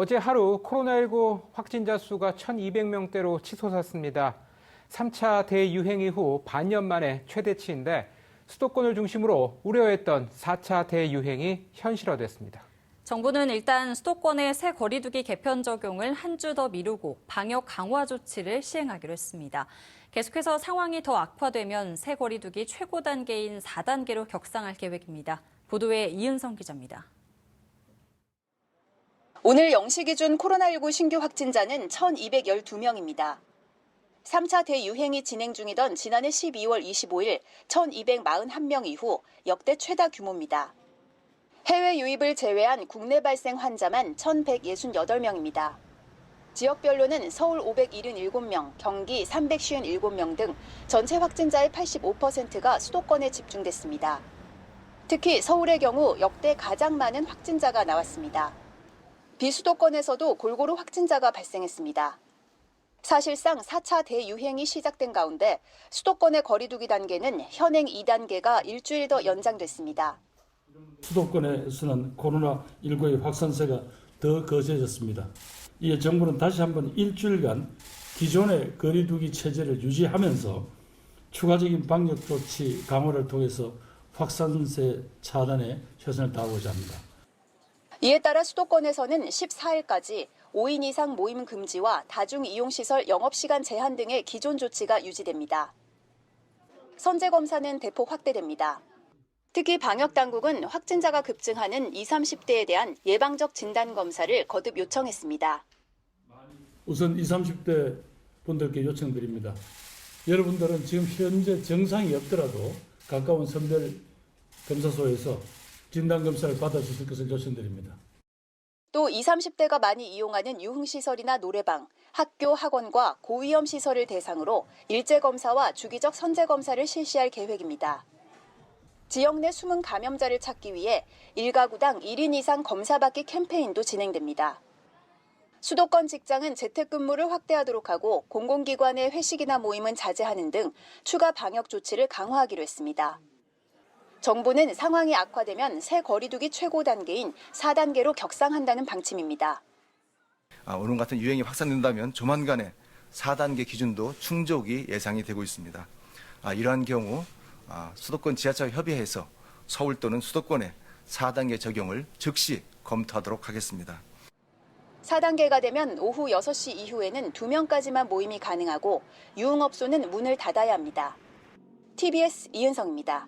어제 하루 코로나19 확진자 수가 1,200명대로 치솟았습니다. 3차 대유행 이후 반년 만에 최대치인데 수도권을 중심으로 우려했던 4차 대유행이 현실화됐습니다. 정부는 일단 수도권의 새 거리두기 개편 적용을 한 주 더 미루고 방역 강화 조치를 시행하기로 했습니다. 계속해서 상황이 더 악화되면 새 거리두기 최고 단계인 4단계로 격상할 계획입니다. 보도에 이은성 기자입니다. 오늘 0시 기준 코로나19 신규 확진자는 1,212명입니다. 3차 대유행이 진행 중이던 지난해 12월 25일 1,241명 이후 역대 최다 규모입니다. 해외 유입을 제외한 국내 발생 환자만 1,168명입니다. 지역별로는 서울 577명, 경기 357명 등 전체 확진자의 85%가 수도권에 집중됐습니다. 특히 서울의 경우 역대 가장 많은 확진자가 나왔습니다. 비수도권에서도 골고루 확진자가 발생했습니다. 사실상 4차 대유행이 시작된 가운데 수도권의 거리두기 단계는 현행 2단계가 일주일 더 연장됐습니다. 수도권에서는 코로나19의 확산세가 더 거세졌습니다. 이에 정부는 다시 한번 일주일간 기존의 거리두기 체제를 유지하면서 추가적인 방역 조치 강화를 통해서 확산세 차단에 최선을 다하고자 합니다. 이에 따라 수도권에서는 14일까지 5인 이상 모임 금지와 다중이용시설 영업시간 제한 등의 기존 조치가 유지됩니다. 선제검사는 대폭 확대됩니다. 특히 방역당국은 확진자가 급증하는 20, 30대에 대한 예방적 진단검사를 거듭 요청했습니다. 우선 20, 30대 분들께 요청드립니다. 여러분들은 지금 현재 증상이 없더라도 가까운 선별 검사소에서 진단검사를 받아주실 것을 요청드립니다. 또 20, 30대가 많이 이용하는 유흥시설이나 노래방, 학교, 학원과 고위험 시설을 대상으로 일제검사와 주기적 선제검사를 실시할 계획입니다. 지역 내 숨은 감염자를 찾기 위해 1가구당 1인 이상 검사받기 캠페인도 진행됩니다. 수도권 직장은 재택근무를 확대하도록 하고 공공기관의 회식이나 모임은 자제하는 등 추가 방역 조치를 강화하기로 했습니다. 정부는 상황이 악화되면 새 거리두기 최고 단계인 4단계로 격상한다는 방침입니다. 오늘 같은 유행이 확산된다면 조만간에 4단계 기준도 충족이 예상이 되고 있습니다. 이러한 경우 수도권 지자체와 협의해서 서울 또는 수도권에 4단계 적용을 즉시 검토하도록 하겠습니다. 4단계가 되면 오후 6시 이후에는 2명까지만 모임이 가능하고 유흥업소는 문을 닫아야 합니다. TBS 이은성입니다.